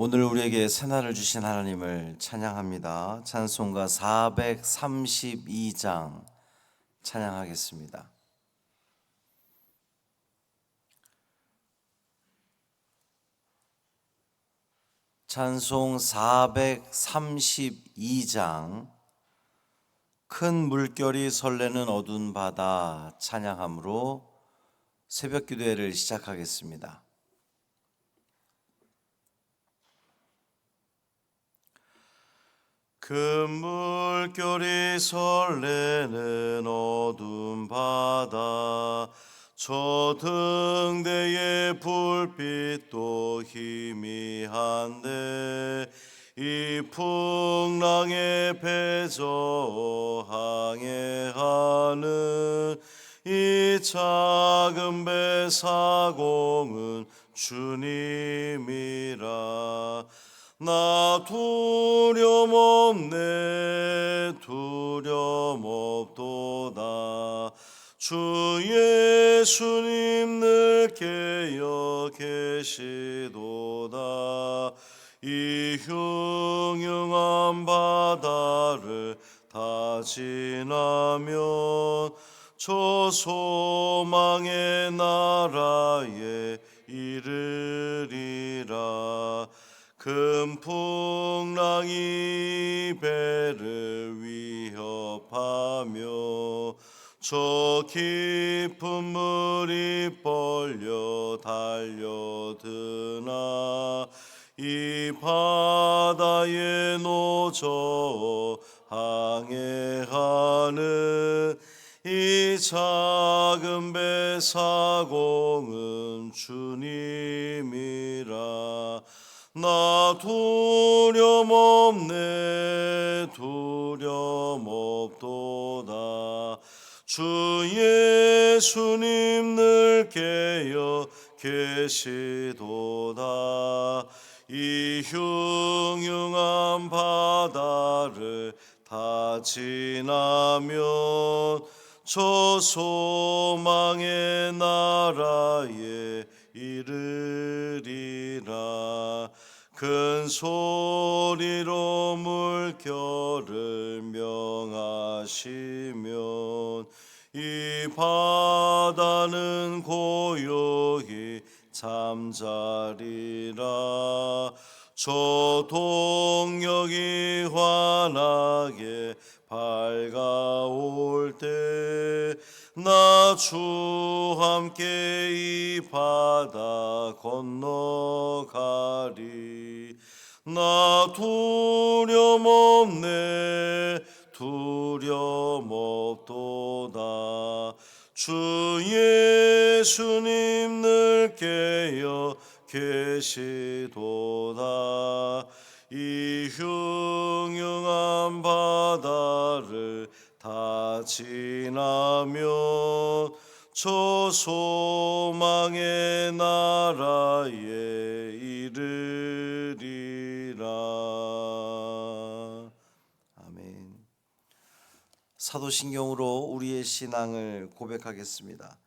오늘 우리에게 새날을 주신 하나님을 찬양합니다. 찬송가 432장 찬양하겠습니다. 찬송 432장 큰 물결이 설레는 어두운 바다 찬양함으로 새벽 기도회를 시작하겠습니다. 큰 물결이 설레는 어두운 바다 저 등대의 불빛도 희미한데 이 풍랑에 배저 항해하는 이 작은 배 사공은 주님이라. 나 두려움 없네 두려움 없도다. 주 예수님 늘 깨어 계시도다. 이 흉흉한 바다를 다 지나면 저 소망의 나라에 이르리라. 큰 풍랑이 배를 위협하며 저 깊은 물이 벌려 달려드나 이 바다에 노저 항해하는 이 작은 배 사공은 주님이라. 나 두려움 없네 두려움 없도다. 주 예수님 늘 깨어 계시도다. 이 흉흉한 바다를 다 지나면 저 소망의 나라에 이르리라. 큰 소리로 물결을 명하시면 이 바다는 고요히 잠자리라. 저 동력이 환하게 밝아올 때 나 주 함께 이 바다 건너가리. 나 두려움 없네 두려움 없도다. 주 예수님 늘 깨어 계시도다. 이 흉흉한 바다를 다 지나면 저 소망의 나라에 이르리라. 아멘. 사도신경으로 우리의 신앙을 고백하겠습니다.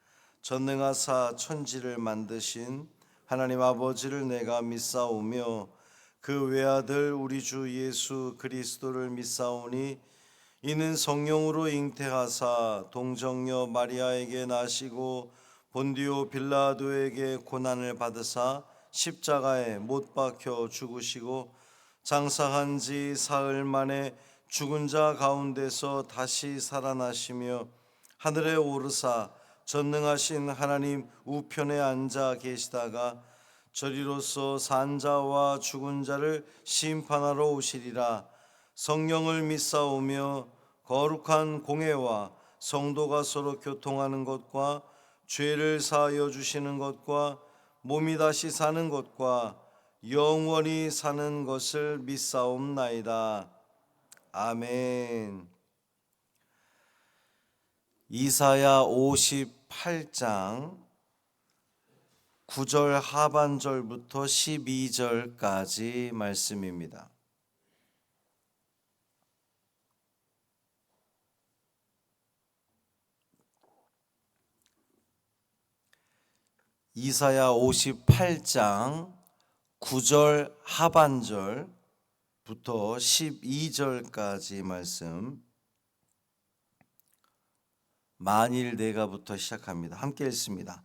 전능하사 천지를 만드신 하나님 아버지를 내가 믿사오며 그 외아들 우리 주 예수 그리스도를 믿사오니 이는 성령으로 잉태하사 동정녀 마리아에게 나시고 본디오 빌라도에게 고난을 받으사 십자가에 못 박혀 죽으시고 장사한 지 사흘 만에 죽은 자 가운데서 다시 살아나시며 하늘에 오르사 전능하신 하나님 우편에 앉아 계시다가 저리로서 산 자와 죽은 자를 심판하러 오시리라. 성령을 믿사오며 거룩한 공회와 성도가 서로 교통하는 것과 죄를 사하여 주시는 것과 몸이 다시 사는 것과 영원히 사는 것을 믿사옵나이다. 아멘. 이사야 58장 9절 하반절부터 12절까지 말씀입니다. 이사야 58장 9절 하반절부터 12절까지 말씀, 만일 내가부터 시작합니다. 함께 읽습니다.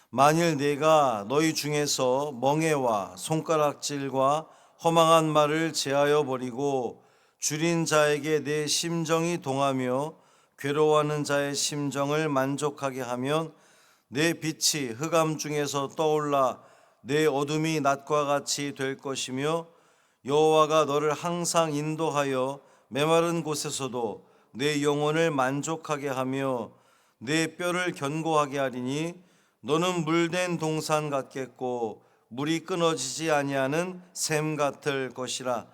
만일 내가 너희 중에서 멍에와 손가락질과 허망한 말을 제하여 버리고 줄인 자에게 내 심정이 동하며 괴로워하는 자의 심정을 만족하게 하면 내 빛이 흑암 중에서 떠올라 내 어둠이 낮과 같이 될 것이며 여호와가 너를 항상 인도하여 메마른 곳에서도 내 영혼을 만족하게 하며 내 뼈를 견고하게 하리니 너는 물된 동산 같겠고 물이 끊어지지 아니하는 샘 같을 것이라.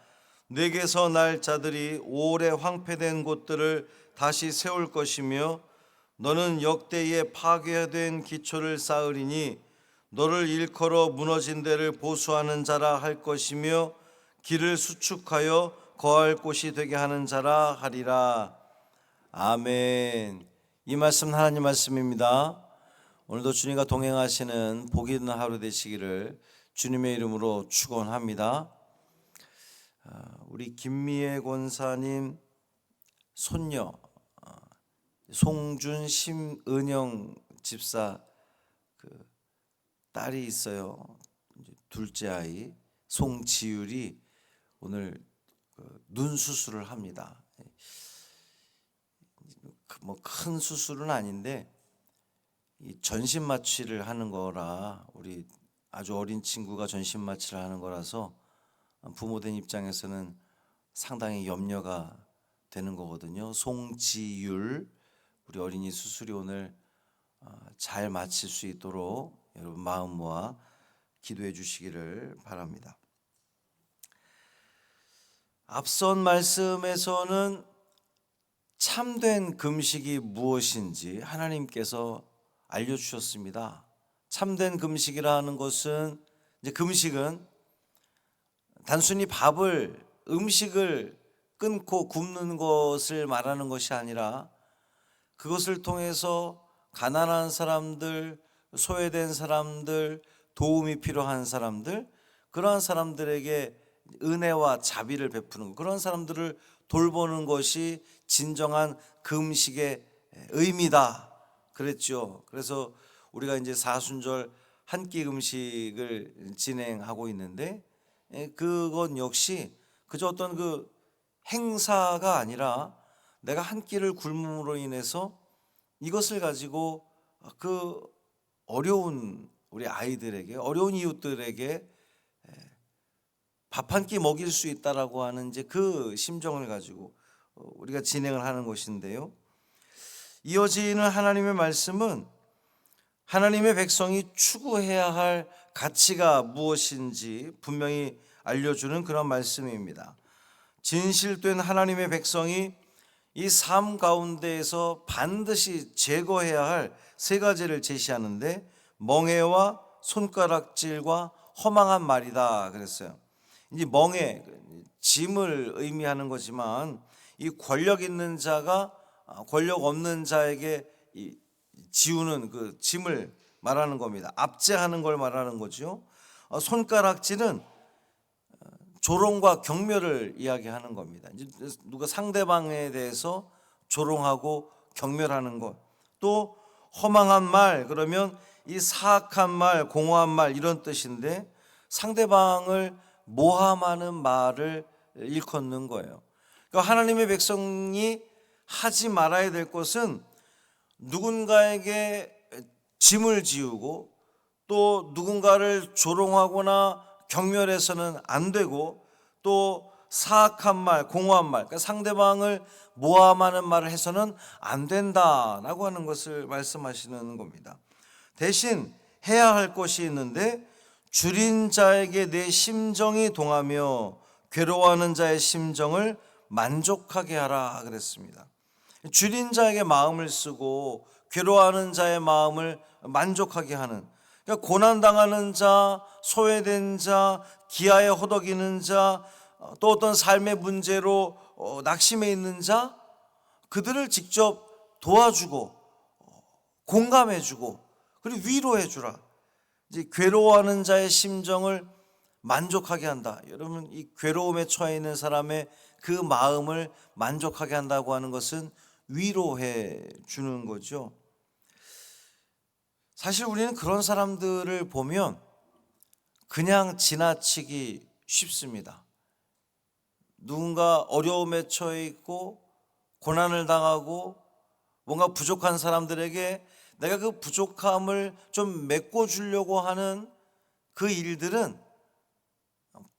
내게서 날 자들이 오래 황폐된 곳들을 다시 세울 것이며 너는 역대에 파괴된 기초를 쌓으리니 너를 일컬어 무너진 데를 보수하는 자라 할 것이며 길을 수축하여 거할 곳이 되게 하는 자라 하리라. 아멘. 이 말씀 하나님 말씀입니다. 오늘도 주님과 동행하시는 복이 있는 하루 되시기를 주님의 이름으로 축원합니다. 우리 김미애 권사님 손녀 송준 심은영 집사 딸이 있어요. 둘째 아이 송지율이 오늘 눈 수술을 합니다. 뭐 큰 수술은 아닌데 이 전신 마취를 하는 거라, 우리 아주 어린 친구가 전신 마취를 하는 거라서 부모된 입장에서는 상당히 염려가 되는 거거든요. 송지율 우리 어린이 수술이 오늘 잘 마칠 수 있도록 여러분 마음 모아 기도해 주시기를 바랍니다. 앞선 말씀에서는 참된 금식이 무엇인지 하나님께서 알려주셨습니다. 참된 금식이라 하는 것은, 이제 금식은 단순히 음식을 끊고 굶는 것을 말하는 것이 아니라 그것을 통해서 가난한 사람들, 소외된 사람들, 도움이 필요한 사람들, 그러한 사람들에게 은혜와 자비를 베푸는 것, 그런 사람들을 돌보는 것이 진정한 금식의 의미다 그랬죠. 그래서 우리가 이제 사순절 한 끼 금식을 진행하고 있는데, 그건 역시 그저 어떤 그 행사가 아니라 내가 한 끼를 굶음으로 인해서 이것을 가지고 그 어려운 우리 아이들에게, 어려운 이웃들에게 밥 한 끼 먹일 수 있다라고 하는 이제 그 심정을 가지고 우리가 진행을 하는 것인데요. 이어지는 하나님의 말씀은 하나님의 백성이 추구해야 할 가치가 무엇인지 분명히 알려주는 그런 말씀입니다. 진실된 하나님의 백성이 이 삶 가운데에서 반드시 제거해야 할 세 가지를 제시하는데, 멍에와 손가락질과 허망한 말이다 그랬어요. 이제 멍에, 짐을 의미하는 거지만 이 권력 있는 자가 권력 없는 자에게 지우는 그 짐을 말하는 겁니다. 압제하는 걸 말하는 거죠. 손가락질은 조롱과 경멸을 이야기하는 겁니다. 이제 누가 상대방에 대해서 조롱하고 경멸하는 것. 또 허망한 말, 그러면 이 사악한 말, 공허한 말 이런 뜻인데, 상대방을 모함하는 말을 일컫는 거예요. 그러니까 하나님의 백성이 하지 말아야 될 것은 누군가에게 짐을 지우고 또 누군가를 조롱하거나 경멸해서는 안 되고, 또 사악한 말, 공허한 말, 그러니까 상대방을 모함하는 말을 해서는 안 된다라고 하는 것을 말씀하시는 겁니다. 대신 해야 할 것이 있는데, 줄인 자에게 내 심정이 동하며 괴로워하는 자의 심정을 만족하게 하라 그랬습니다. 줄인 자에게 마음을 쓰고 괴로워하는 자의 마음을 만족하게 하는, 그러니까 고난당하는 자, 소외된 자, 기아에 허덕이는 자, 또 어떤 삶의 문제로 낙심해 있는 자, 그들을 직접 도와주고 공감해 주고 그리고 위로해 주라. 이제 괴로워하는 자의 심정을 만족하게 한다. 여러분, 이 괴로움에 처해 있는 사람의 그 마음을 만족하게 한다고 하는 것은 위로해 주는 거죠. 사실 우리는 그런 사람들을 보면 그냥 지나치기 쉽습니다. 누군가 어려움에 처해 있고 고난을 당하고 뭔가 부족한 사람들에게 내가 그 부족함을 좀 메꿔주려고 하는 그 일들은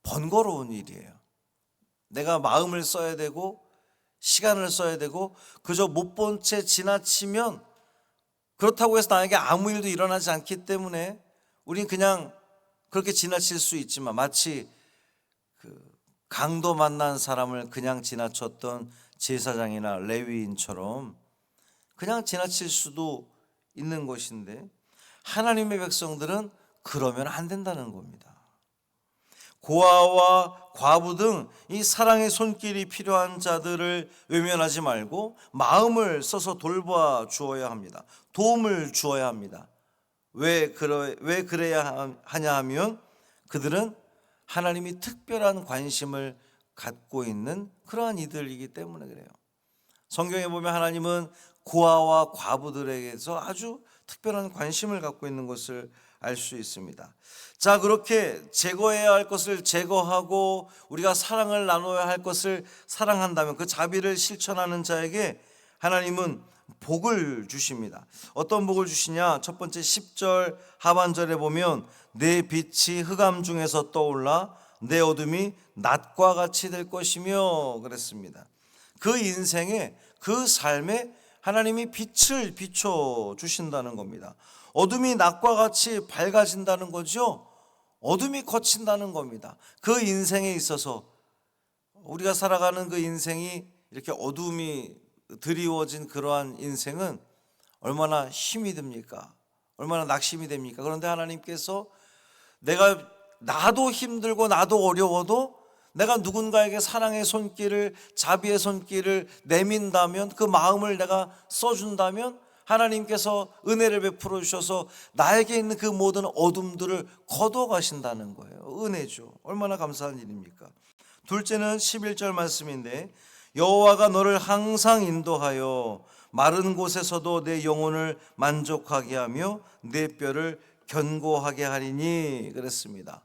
번거로운 일이에요. 내가 마음을 써야 되고 시간을 써야 되고 그저 못 본 채 지나치면, 그렇다고 해서 나에게 아무 일도 일어나지 않기 때문에 우린 그냥 그렇게 지나칠 수 있지만, 마치 그 강도 만난 사람을 그냥 지나쳤던 제사장이나 레위인처럼 그냥 지나칠 수도 있는 것인데, 하나님의 백성들은 그러면 안 된다는 겁니다. 고아와 과부 등 이 사랑의 손길이 필요한 자들을 외면하지 말고 마음을 써서 돌봐 주어야 합니다. 도움을 주어야 합니다. 왜 그래야 하냐 하면 그들은 하나님이 특별한 관심을 갖고 있는 그러한 이들이기 때문에 그래요. 성경에 보면 하나님은 고아와 과부들에게서 아주 특별한 관심을 갖고 있는 것을 알 수 있습니다. 자, 그렇게 제거해야 할 것을 제거하고 우리가 사랑을 나눠야 할 것을 사랑한다면 그 자비를 실천하는 자에게 하나님은 복을 주십니다. 어떤 복을 주시냐? 첫 번째 10절 하반절에 보면 내 빛이 흑암 중에서 떠올라 내 어둠이 낮과 같이 될 것이며 그랬습니다. 그 인생에, 그 삶에 하나님이 빛을 비춰 주신다는 겁니다. 어둠이 낮과 같이 밝아진다는 거죠. 어둠이 거친다는 겁니다. 그 인생에 있어서 우리가 살아가는 그 인생이 이렇게 어둠이 드리워진 그러한 인생은 얼마나 힘이 듭니까? 얼마나 낙심이 됩니까? 그런데 하나님께서 나도 힘들고 나도 어려워도 내가 누군가에게 사랑의 손길을, 자비의 손길을 내민다면, 그 마음을 내가 써준다면 하나님께서 은혜를 베풀어 주셔서 나에게 있는 그 모든 어둠들을 거둬 가신다는 거예요. 은혜죠. 얼마나 감사한 일입니까? 둘째는 11절 말씀인데 여호와가 너를 항상 인도하여 마른 곳에서도 내 영혼을 만족하게 하며 내 뼈를 견고하게 하리니 그랬습니다.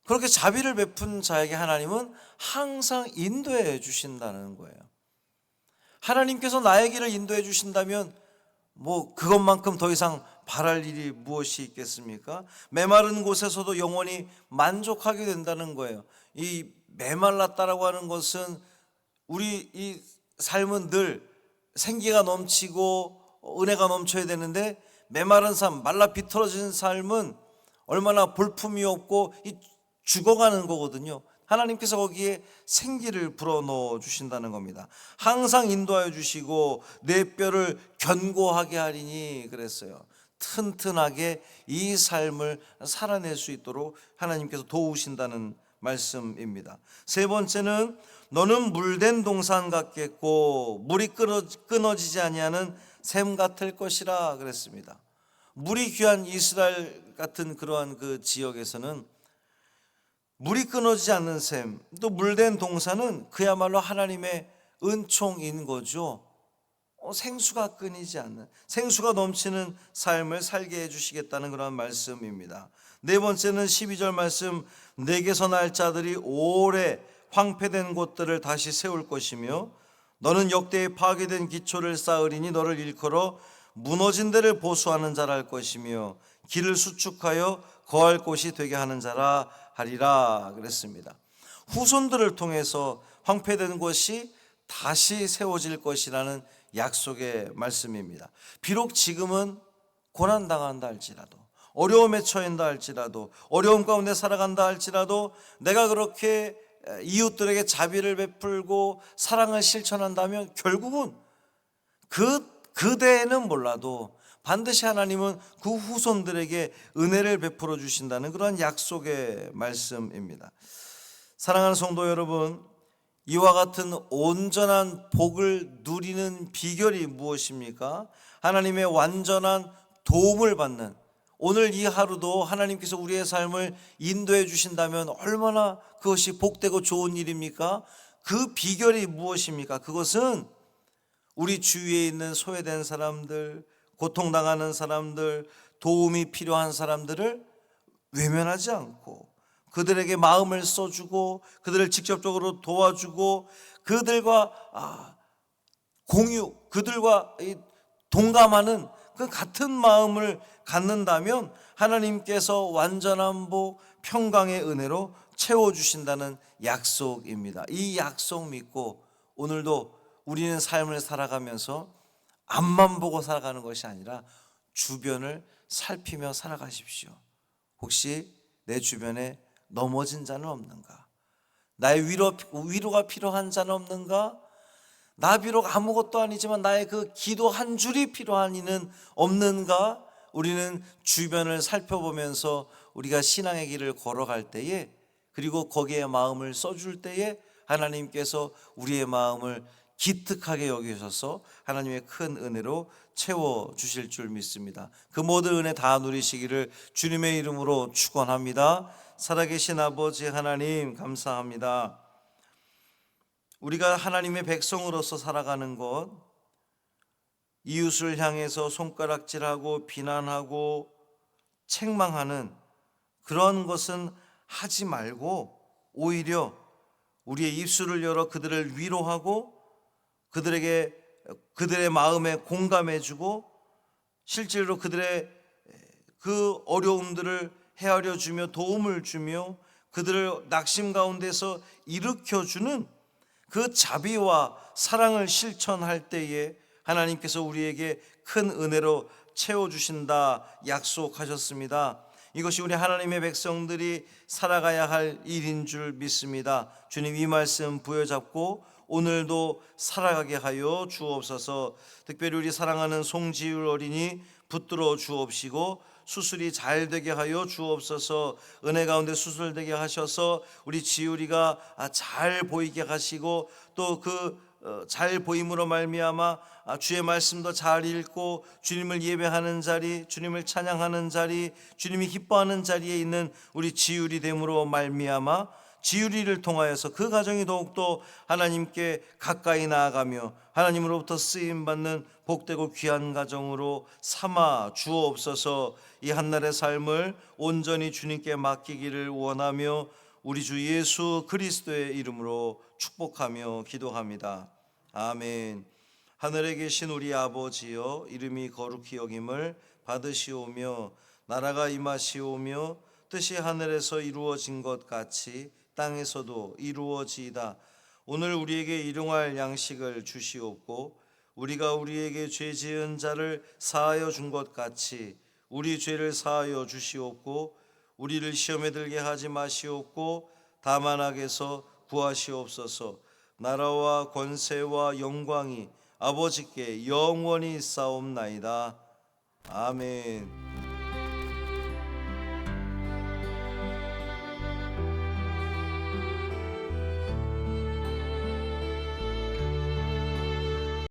그렇게 자비를 베푼 자에게 하나님은 항상 인도해 주신다는 거예요. 하나님께서 나의 길을 인도해 주신다면 뭐 그것만큼 더 이상 바랄 일이 무엇이 있겠습니까? 메마른 곳에서도 영원히 만족하게 된다는 거예요. 이 메말랐다라고 하는 것은 우리 이 삶은 늘 생기가 넘치고 은혜가 넘쳐야 되는데, 메마른 삶, 말라 비틀어진 삶은 얼마나 볼품이 없고 죽어가는 거거든요. 하나님께서 거기에 생기를 불어넣어 주신다는 겁니다. 항상 인도하여 주시고 내 뼈를 견고하게 하리니 그랬어요. 튼튼하게 이 삶을 살아낼 수 있도록 하나님께서 도우신다는 말씀입니다. 세 번째는 너는 물된 동산 같겠고 물이 끊어지지 아니하는 샘 같을 것이라 그랬습니다. 물이 귀한 이스라엘 같은 그러한 그 지역에서는 물이 끊어지지 않는 샘, 또 물된 동산은 그야말로 하나님의 은총인 거죠. 생수가 끊이지 않는, 생수가 넘치는 삶을 살게 해주시겠다는 그런 말씀입니다. 네 번째는 12절 말씀, 내게서 날 자들이 오래 황폐된 곳들을 다시 세울 것이며 너는 역대에 파괴된 기초를 쌓으리니 너를 일컬어 무너진 데를 보수하는 자라 할 것이며 길을 수축하여 거할 곳이 되게 하는 자라 하리라 그랬습니다. 후손들을 통해서 황폐된 곳이 다시 세워질 것이라는 약속의 말씀입니다. 비록 지금은 고난당한다 할지라도, 어려움에 처한다 할지라도, 어려움 가운데 살아간다 할지라도 내가 그렇게 이웃들에게 자비를 베풀고 사랑을 실천한다면 결국은 그대에는 몰라도 반드시 하나님은 그 후손들에게 은혜를 베풀어 주신다는 그런 약속의 말씀입니다. 사랑하는 성도 여러분, 이와 같은 온전한 복을 누리는 비결이 무엇입니까? 하나님의 완전한 도움을 받는, 오늘 이 하루도 하나님께서 우리의 삶을 인도해 주신다면 얼마나 그것이 복되고 좋은 일입니까? 그 비결이 무엇입니까? 그것은 우리 주위에 있는 소외된 사람들, 고통당하는 사람들, 도움이 필요한 사람들을 외면하지 않고 그들에게 마음을 써주고 그들을 직접적으로 도와주고 그들과 그들과 동감하는 그 같은 마음을 갖는다면 하나님께서 완전한 복, 평강의 은혜로 채워주신다는 약속입니다. 이 약속 믿고 오늘도 우리는 삶을 살아가면서 앞만 보고 살아가는 것이 아니라 주변을 살피며 살아가십시오. 혹시 내 주변에 넘어진 자는 없는가? 나의 위로가 필요한 자는 없는가? 나 비록 아무것도 아니지만 나의 그 기도 한 줄이 필요한 이는 없는가? 우리는 주변을 살펴보면서 우리가 신앙의 길을 걸어갈 때에, 그리고 거기에 마음을 써줄 때에 하나님께서 우리의 마음을 기특하게 여기셔서 하나님의 큰 은혜로 채워주실 줄 믿습니다. 그 모든 은혜 다 누리시기를 주님의 이름으로 축원합니다. 살아계신 아버지 하나님, 감사합니다. 우리가 하나님의 백성으로서 살아가는 것, 이웃을 향해서 손가락질하고 비난하고 책망하는 그런 것은 하지 말고 오히려 우리의 입술을 열어 그들을 위로하고 그들의 마음에 공감해주고 실제로 그들의 그 어려움들을 헤아려 주며 도움을 주며 그들을 낙심 가운데서 일으켜주는 그 자비와 사랑을 실천할 때에 하나님께서 우리에게 큰 은혜로 채워주신다 약속하셨습니다. 이것이 우리 하나님의 백성들이 살아가야 할 일인 줄 믿습니다. 주님, 이 말씀 부여잡고 오늘도 살아가게 하여 주옵소서. 특별히 우리 사랑하는 송지율 어린이 붙들어 주옵시고 수술이 잘 되게 하여 주옵소서. 은혜 가운데 수술되게 하셔서 우리 지율이가 잘 보이게 하시고 또 그 잘 보임으로 말미암아 주의 말씀도 잘 읽고 주님을 예배하는 자리, 주님을 찬양하는 자리, 주님이 기뻐하는 자리에 있는 우리 지율이 됨으로 말미암아 지율이를 통하여서 그 가정이 더욱더 하나님께 가까이 나아가며 하나님으로부터 쓰임받는 복되고 귀한 가정으로 삼아 주옵소서. 이 한날의 삶을 온전히 주님께 맡기기를 원하며 우리 주 예수 그리스도의 이름으로 축복하며 기도합니다. 아멘. 하늘에 계신 우리 아버지여, 이름이 거룩히 여김을 받으시오며 나라가 임하시오며 뜻이 하늘에서 이루어진 것 같이 땅에서도 이루어지이다. 오늘 우리에게 일용할 양식을 주시옵고 우리가 우리에게 죄 지은 자를 사하여 준 것 같이 우리 죄를 사하여 주시옵고 우리를 시험에 들게 하지 마시옵고 다만 악에서 구하시옵소서. 나라와 권세와 영광이 아버지께 영원히 있사옵나이다. 아멘.